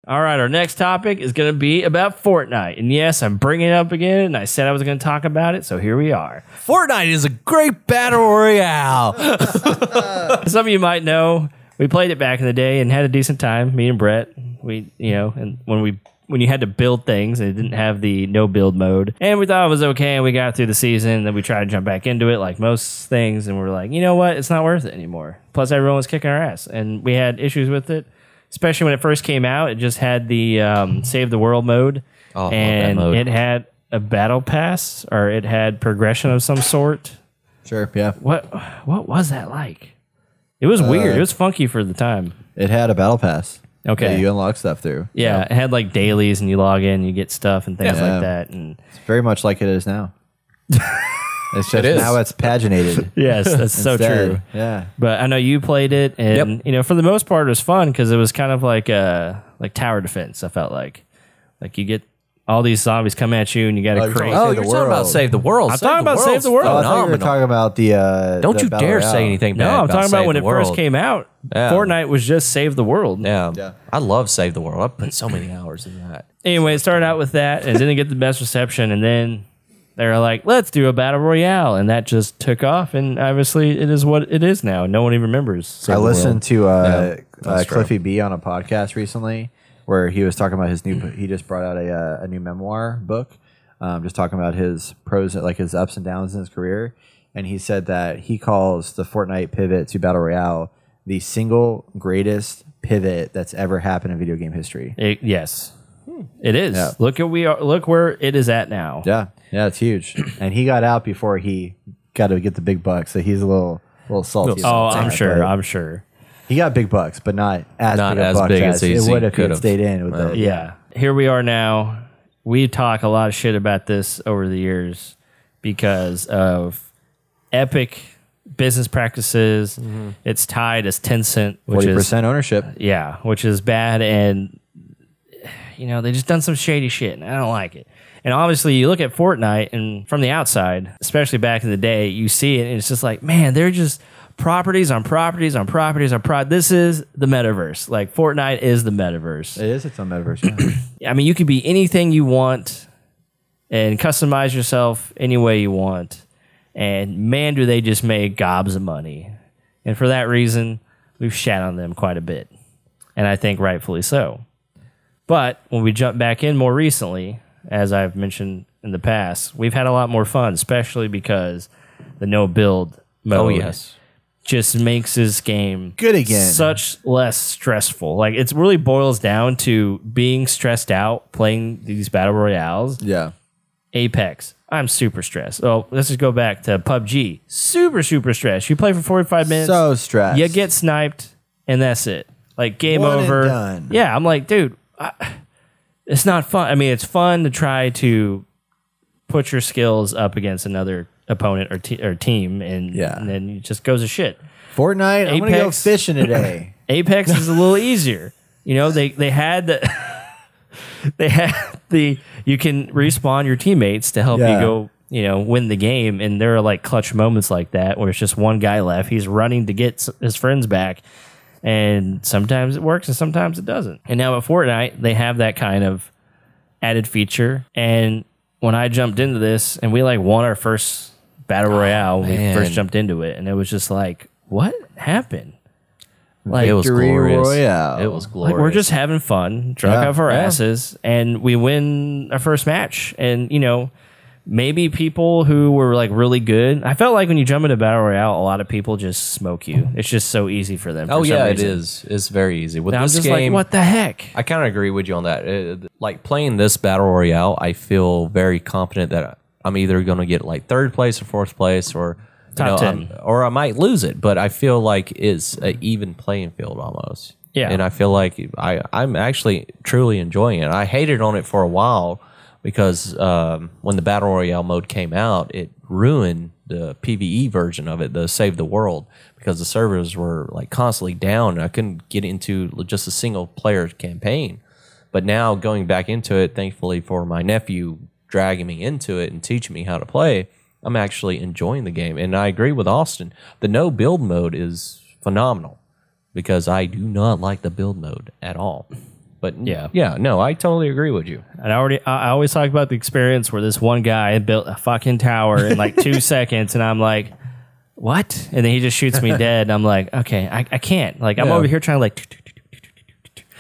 All right, our next topic is going to be about Fortnite. And yes, I'm bringing it up again, and I said I was going to talk about it, so here we are. Fortnite is a great battle royale. Some of you might know, we played it back in the day and had a decent time, me and Brett. And when you had to build things and it didn't have the no build mode, and we thought it was okay, and we got through the season, and then we tried to jump back into it like most things, and we're like, you know what, it's not worth it anymore. Plus everyone was kicking our ass, and we had issues with it, especially when it first came out. It just had the save the world mode, and it had a battle pass, or it had progression of some sort. Sure, yeah. What was that like? It was weird. It was funky for the time. It had a battle pass. Okay. That you unlock stuff through. Yeah, it had like dailies, and you log in, you get stuff and things like that. And it's very much like it is now. It's just now it's paginated. Yes, that's so true. Yeah. But I know you played it, and you know, for the most part, it was fun because it was kind of like tower defense. I felt like you get all these zombies come at you, and you got to create. Oh, you're talking about Save the World. I'm talking about Save the World. I thought you were talking about the. Don't you dare say anything bad. No, I'm talking about when it first first came out. Yeah. Fortnite was just Save the World. Yeah. I love Save the World. I put so many hours in that. Anyway, it started out with that, and didn't get the best reception, and then they were like, let's do a battle royale, and that just took off, and obviously it is what it is now. No one even remembers. I listened to Cliffy B on a podcast recently where he was talking about his new. He just brought out a new memoir book, just talking about his pros, like his ups and downs in his career, and he said that he calls the Fortnite pivot to battle royale the single greatest pivot that's ever happened in video game history. Yes. It is. Yeah. Look where it is at now. Yeah, it's huge. And he got out before he got to get the big bucks, so he's a little salty. I'm sure. He got big bucks, but not as big as it would if he had stayed in with it. Yeah. Here we are now. We talk a lot of shit about this over the years because of Epic business practices. It's tied as Tencent, which 40% ownership. Yeah, which is bad, and you know, they just done some shady shit, and I don't like it. And obviously, you look at Fortnite, and from the outside, especially back in the day, you see it, and it's just like, man, they're just properties on properties on properties on This is the metaverse. Like, Fortnite is the metaverse. It is its own metaverse, yeah. I mean, you could be anything you want and customize yourself any way you want. And man, do they just make gobs of money. And for that reason, we've shat on them quite a bit. And I think rightfully so. But when we jump back in more recently, as I've mentioned in the past, we've had a lot more fun, especially because the no build mode just makes this game good again. Such less stressful. Like, it really boils down to being stressed out playing these battle royales. Yeah. Apex, I'm super stressed. Oh, let's just go back to PUBG. Super stressed. You play for 45 minutes. So stressed. You get sniped, and that's it. Like, game One over. And done. Yeah, I'm like, dude, it's not fun. I mean, it's fun to try to put your skills up against another opponent or team, and then it just goes to shit. Fortnite, I'm going to go fishing today. Apex is a little easier. You know, they had the... They had you can respawn your teammates to help you go, you know, win the game. And there are like clutch moments like that where it's just one guy left. He's running to get his friends back. And sometimes it works and sometimes it doesn't. And now at Fortnite, they have that kind of added feature. And when I jumped into this, and we like won our first battle royale when we first jumped into it. And it was just like, what happened? Like, it was glorious. Royale. It was glorious. Like, we're just having fun, drunk off our asses, and we win our first match. And, you know, maybe people who were like really good. I felt like when you jump into Battle Royale, a lot of people just smoke you. It's just so easy for them. Oh, yeah, it is. It's very easy. With this game, like, what the heck? I kind of agree with you on that. Like, playing this Battle Royale, I feel very confident that I'm either going to get like third place or fourth place or... Top 10. Or I might lose it, but I feel like it's an even playing field almost. Yeah. And I feel like I'm actually truly enjoying it. I hated on it for a while because when the Battle Royale mode came out, it ruined the PvE version of it, the Save the World, because the servers were like constantly down and I couldn't get into just a single player campaign. But now going back into it, thankfully for my nephew dragging me into it and teaching me how to play, I'm actually enjoying the game. And I agree with Austin. The no build mode is phenomenal because I do not like the build mode at all. But yeah, no, I totally agree with you. And I always talk about the experience where this one guy built a fucking tower in like 2 seconds, and I'm like, what? And then he just shoots me dead, and I'm like, okay, I can't. Like, I'm over here trying to like.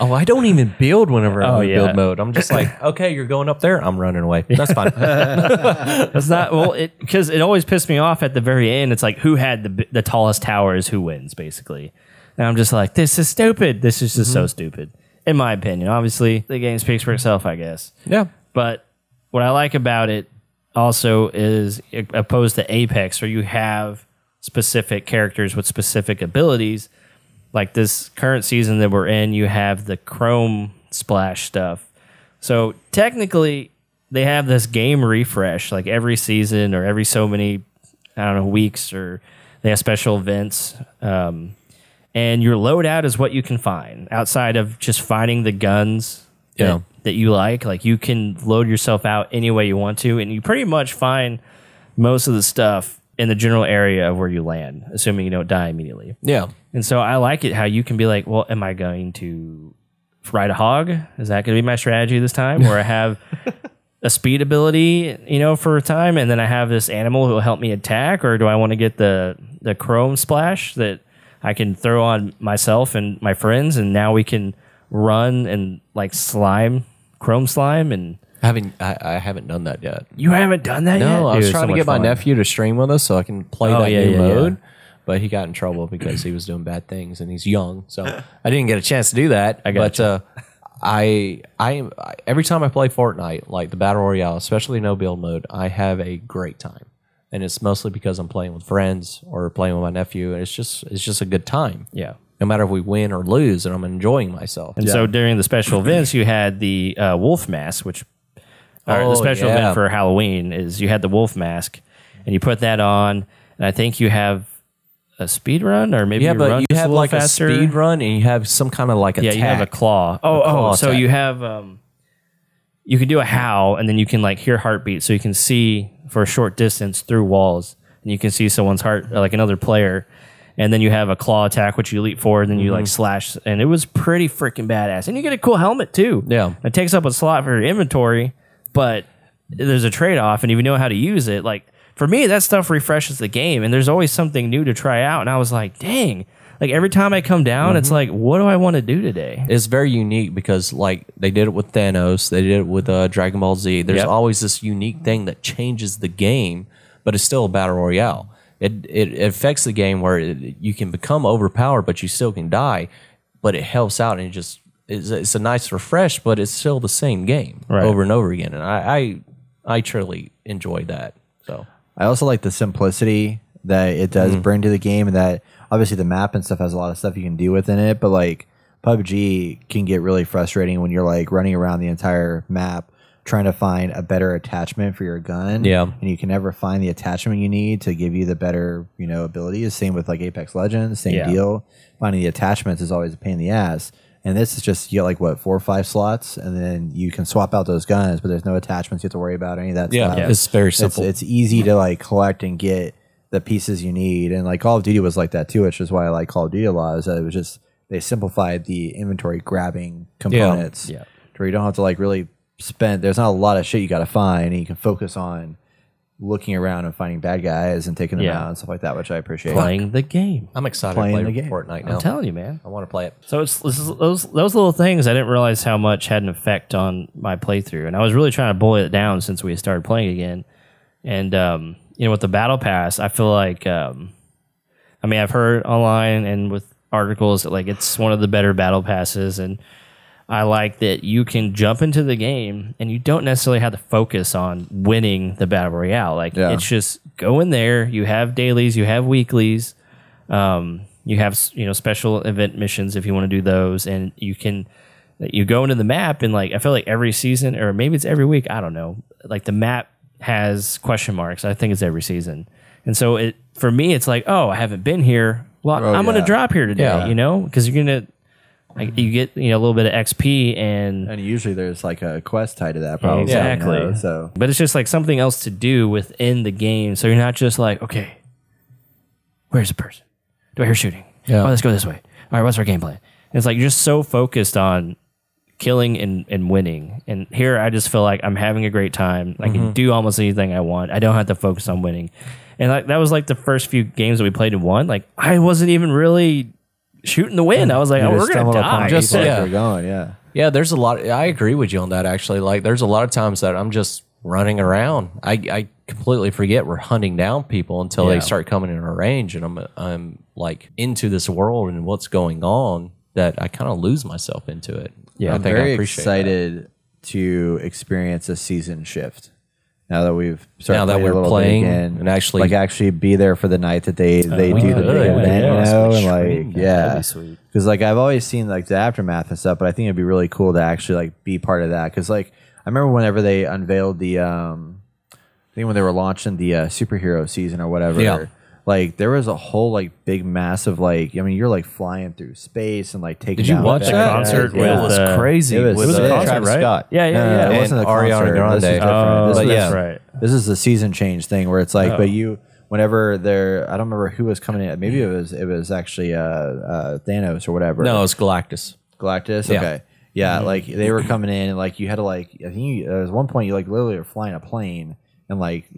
Oh, I don't even build whenever I'm in build mode. I'm just like, okay, you're going up there. I'm running away. That's fine. That's not because it always pissed me off at the very end. It's like who had the tallest towers, who wins, basically. And I'm just like, this is stupid. This is just so stupid, in my opinion. Obviously, the game speaks for itself, I guess. Yeah. But what I like about it also is opposed to Apex, where you have specific characters with specific abilities. Like this current season that we're in, you have the Chrome splash stuff. So technically, they have this game refresh like every season or every so many, I don't know, weeks, or they have special events. And your loadout is what you can find outside of just finding the guns that you like. Like you can load yourself out any way you want to, and you pretty much find most of the stuff in the general area of where you land, assuming you don't die immediately. Yeah. And so I like it how you can be like, well, am I going to ride a hog? Is that going to be my strategy this time? Where I have a speed ability, for a time, and then I have this animal who will help me attack? Or do I want to get the chrome splash that I can throw on myself and my friends, and now we can run and like chrome slime and... I haven't done that yet. You haven't done that yet? No, I was Dude, trying to get my nephew to stream with us so I can play that new mode. Yeah. But he got in trouble because he was doing bad things and he's young. So I didn't get a chance to do that. I every time I play Fortnite, like the Battle Royale, especially no build mode, I have a great time. And it's mostly because I'm playing with friends or playing with my nephew, and it's just a good time. Yeah. No matter if we win or lose, and I'm enjoying myself. And so during the special events, you had the wolf mask, which... the special event for Halloween is you had the wolf mask, and you put that on, and I think you have a speed run, or maybe you run you have like faster. a speed run, and you have some kind of like attack. Yeah, you have a claw. So you have you can do a howl, and then you can like hear heartbeat, so you can see for a short distance through walls, and you can see someone's heart, like another player. And then you have a claw attack, which you leap forward, and then you like slash, and it was pretty freaking badass. And you get a cool helmet too. Yeah, it takes up a slot for your inventory. But there's a trade-off, and if you know how to use it, like for me, that stuff refreshes the game, and there's always something new to try out. And I was like, dang, like every time I come down, it's like, what do I want to do today? It's very unique because like they did it with Thanos, they did it with Dragon Ball Z. There's always this unique thing that changes the game, but it's still a battle royale. It affects the game where you can become overpowered, but you still can die, but it helps out, and it just... It's a nice refresh, but it's still the same game over and over again, and I truly enjoy that. So I also like the simplicity that it does bring to the game, and that obviously the map and stuff has a lot of stuff you can do within it. But like PUBG can get really frustrating when you're like running around the entire map trying to find a better attachment for your gun, and you can never find the attachment you need to give you the better abilities. Same with like Apex Legends, same deal. Finding the attachments is always a pain in the ass. And this is just, you get like, what, 4 or 5 slots, and then you can swap out those guns, but there's no attachments you have to worry about, or any of that stuff. Yeah, it's very simple. It's easy to like collect and get the pieces you need. And like Call of Duty was like that too, which is why I like Call of Duty a lot, is that it was just, they simplified the inventory grabbing components. Yeah. Where you don't have to like really spend, there's not a lot of shit you got to find, and you can focus on looking around and finding bad guys and taking them out and stuff like that, which I appreciate. Playing the game. I'm excited to play Fortnite now. I'm telling you, man. I want to play it. So it's those little things I didn't realize how much had an effect on my playthrough, and I was really trying to boil it down since we started playing again. And with the battle pass, I feel like I've heard online and with articles that like it's one of the better battle passes, and I like that you can jump into the game and you don't necessarily have to focus on winning the battle royale. Like it's just go in there. You have dailies, you have weeklies, you have special event missions if you want to do those, and you go into the map, and like I feel like every season, or maybe it's every week, I don't know. Like the map has question marks. I think it's every season, and so for me it's like, oh, I haven't been here. Well, I'm going to drop here today, because you're going to. Like you get a little bit of XP, and usually there's like a quest tied to that, probably. Exactly. So, but it's just like something else to do within the game. So you're not just like, okay, where's the person? Do I hear shooting? Yeah. Oh, let's go this way. All right, what's our game plan? And it's like you're just so focused on killing and winning. And here I just feel like I'm having a great time. I can do almost anything I want. I don't have to focus on winning. And that was like the first few games that we played and won. Like I wasn't even really shooting to win. I was like, we're going to die. Just we're going, yeah. Yeah, there's a lot. I agree with you on that, actually. Like, there's a lot of times that I'm just running around. I completely forget we're hunting down people until they start coming in our range, and I'm like into this world and what's going on that I kind of lose myself into it. Yeah, I'm very excited to experience a season shift. Now that we've started playing again, and actually be there for the night that they do the big event, and because like I've always seen like the aftermath and stuff, but I think it'd be really cool to actually like be part of that. Because like I remember whenever they unveiled the, I think when they were launching the superhero season or whatever, like there was a whole like big massive like you're like flying through space and like taking. Did you watch that concert? It was crazy. It was a concert, Travis right? Scott. Yeah. It wasn't a Ariana Grande. This is different. That's right. This is the season change thing where it's like, but whenever they're, I don't remember who was coming in. Maybe it was actually Thanos or whatever. No, it was Galactus. Galactus. Yeah. Okay. Yeah, like they were coming in and like you had to like I think there was one point you like literally were flying a plane and like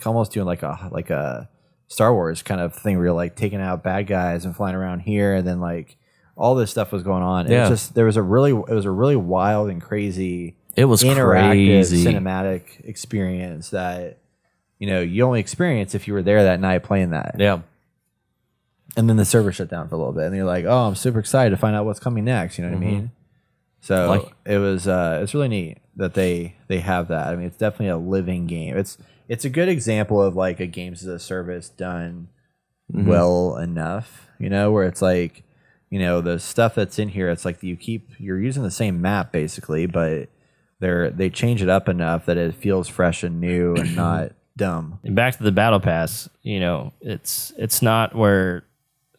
almost doing like a Star Wars kind of thing where you're like taking out bad guys and flying around here, and then like all this stuff was going on. Yeah. It was just it was a really wild and crazy. It was interactive crazy cinematic experience that you only experience if you were there that night playing that. Yeah. And then the server shut down for a little bit, and you're like, "Oh, I'm super excited to find out what's coming next." You know what I mean? So it was it's really neat that they have that. I mean, it's definitely a living game. It's a good example of like a games as a service done well enough, where it's like, the stuff that's in here, it's like you're using the same map basically, but they change it up enough that it feels fresh and new and not dumb. And back to the battle pass, it's not where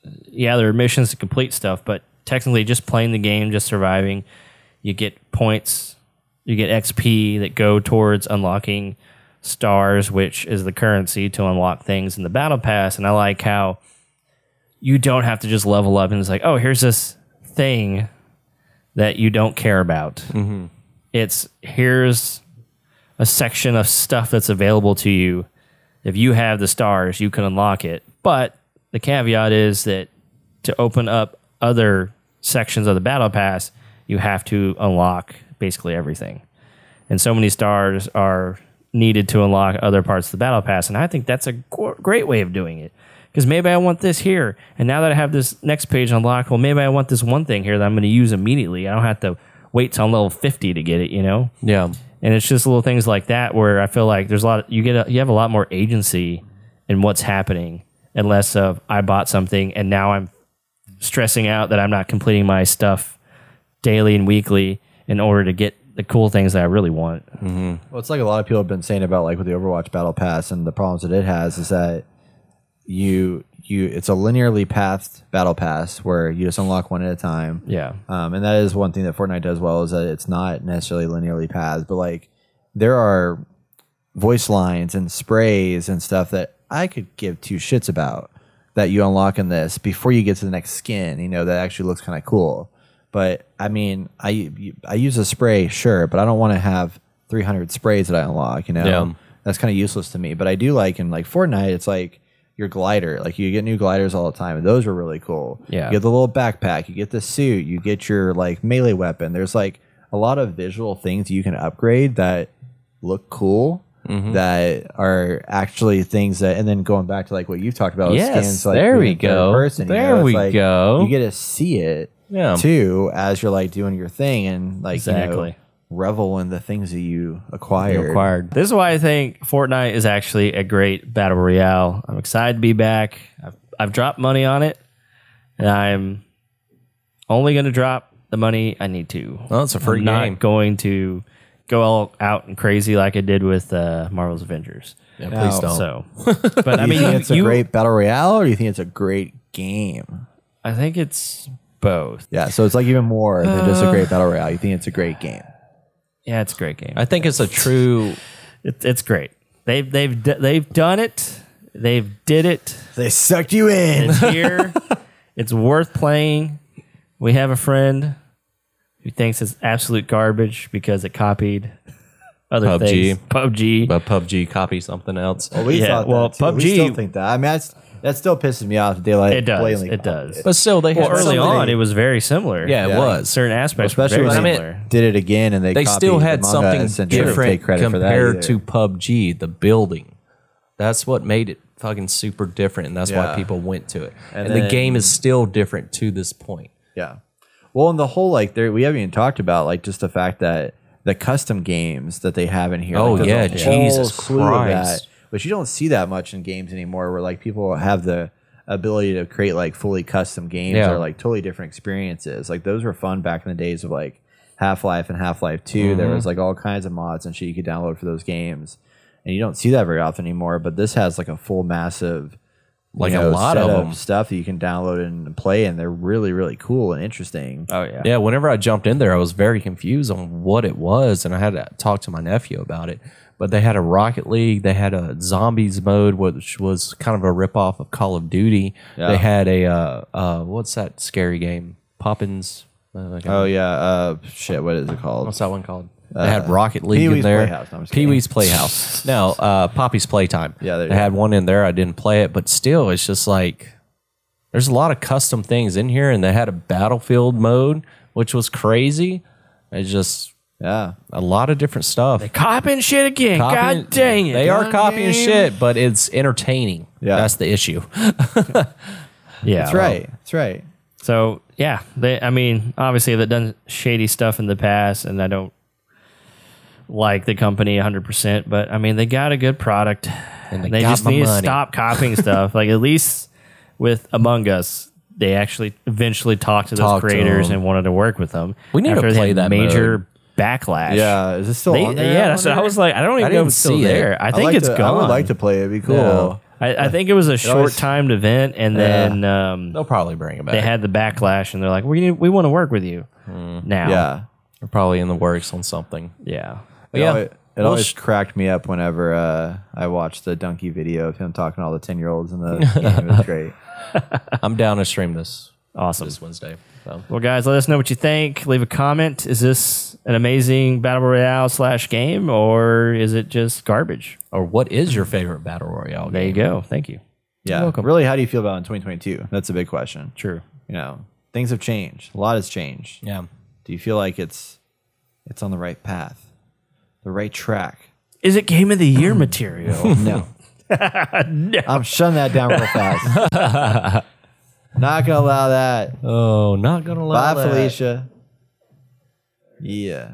there are missions to complete stuff, but technically just playing the game, just surviving, you get points, you get XP that go towards unlocking stars, which is the currency to unlock things in the battle pass. And I like how you don't have to just level up and it's like, oh, here's this thing that you don't care about. Here's a section of stuff that's available to you. If you have the stars, you can unlock it. But the caveat is that to open up other sections of the battle pass, you have to unlock basically everything. And so many stars are needed to unlock other parts of the battle pass. And I think that's a great way of doing it. Because maybe I want this here. And now that I have this next page unlocked, well, maybe I want this one thing here that I'm going to use immediately. I don't have to wait till I'm level 50 to get it, Yeah. And it's just little things like that where I feel like there's you have a lot more agency in what's happening and less of I bought something and now I'm stressing out that I'm not completing my stuff daily and weekly in order to get the cool things that I really want. Well, it's like a lot of people have been saying about like with the Overwatch Battle Pass and the problems that it has is that it's a linearly pathed battle pass where you just unlock one at a time. Yeah. And that is one thing that Fortnite does well is that it's not necessarily linearly pathed, but like there are voice lines and sprays and stuff that I could give two shits about that you unlock in this before you get to the next skin, that actually looks kind of cool. But I mean, I use a spray, sure, but I don't want to have 300 sprays that I unlock, Yeah. That's kind of useless to me. But I do like in like Fortnite, it's like your glider, like you get new gliders all the time, and those are really cool. Yeah. You get the little backpack, you get the suit, you get your like melee weapon. There's like a lot of visual things you can upgrade that look cool. That are actually things that, and then going back to like what you talked about, Yes, skins, like there we being third go. person, There we go. You get to see it too as you're like doing your thing and like revel in the things that you acquired. This is why I think Fortnite is actually a great battle royale. I'm excited to be back. I've dropped money on it, and I'm only going to drop the money I need to. Well, it's a free I'm game. not going to go all out and crazy like I did with Marvel's Avengers. Yeah, please don't. So, but I Do you mean, think it's a great battle royale, or do you think it's a great game? I think it's both. Yeah, so it's like even more than just a great battle royale. You think it's a great game? Yeah, it's a great game. I think it's a true. It's great. They've done it. They've did it. They sucked you in. It's here. It's worth playing. We have a friend who thinks it's absolute garbage because it copied other PUBG. things. PUBG. But PUBG copies something else. Well, we thought that too. PUBG. We still think that. I mean, that still pisses me off. That they It does. blatantly It copied does. it. But still, they had Early something- on, it was very similar. Yeah, it Yeah. was. Certain aspects were Especially very when similar. they did it again, and they Still copied had Among something Us and didn't different take credit for that compared either. to PUBG, the building. That's what made it fucking super different, and that's why Yeah. people went to it. And And the then- game is still different to this point. Yeah. Well, and the whole we haven't even talked about like just the fact that the custom games that they have in here. Oh, like, yeah, there's a whole Jesus slew of Christ. that, but you don't see that much in games anymore. Where like people have the ability to create like fully custom games Yeah. or like totally different experiences. Like those were fun back in the days of like Half-Life and Half-Life 2. There was like all kinds of mods and shit you could download for those games, and you don't see that very often anymore. But this has like a full massive. Like a lot set of them. stuff that you can download and play, and they're really, really cool and interesting. Oh, yeah. Yeah, whenever I jumped in there, I was very confused on what it was, and I had to talk to my nephew about it. But they had a Rocket League, they had a Zombies mode, which was kind of a ripoff of Call of Duty. Yeah. They had a what's that scary game? Poppins. Oh yeah, shit. What is it called? What's that one called? They had Rocket League in Pee-wee's there. Playhouse. No, I'm just kidding. Pee-wee's Playhouse. No, Poppy's Playtime. Yeah, they had one in there. I didn't play it, but still, it's just like there's a lot of custom things in here, and they had a Battlefield mode, which was crazy. It's just Yeah, a lot of different stuff. Copying shit again. Copying- God dang it. They are God copying damn. shit, but it's entertaining. Yeah. That's the issue. Yeah. that's right. That's right. So, yeah. I mean, obviously, they've done shady stuff in the past, and I don't like the company 100%, but I mean, they got a good product. And they They got just my need to money. stop copying stuff. Like, at least with Among Us, they actually eventually talked to those Talked to creators them. and wanted to work with them. We need to after they play had that major backlash. Yeah, is it still on there? Yeah, that's what I was like. I don't even know didn't if it's still see it. there. I think like it's to, gone. I would like to play it. It'd be cool. I think it was a always- short-timed event, and then They'll probably bring it back. they had the backlash, and they're like, "We want to work with you now." Yeah. They're probably in the works on something. yeah. It Well, always cracked me up whenever I watched the Donkey video of him talking to all the 10-year-olds in the game. It was great. I'm down to stream this Awesome. this Wednesday. So. Well, guys, let us know what you think. Leave a comment. Is this an amazing Battle Royale / game, or is it just garbage? Or what is your favorite Battle Royale game? There you go. Thank you. Yeah. welcome. Really, how do you feel about it in 2022? That's a big question. True. You know, things have changed. A lot has changed. Yeah. Do you feel like it's on the right path, the right track? Is it Game of the Year material? No. I'm shutting that down real fast. Not gonna allow that. Oh, not gonna lie. Bye, Felicia. Yeah.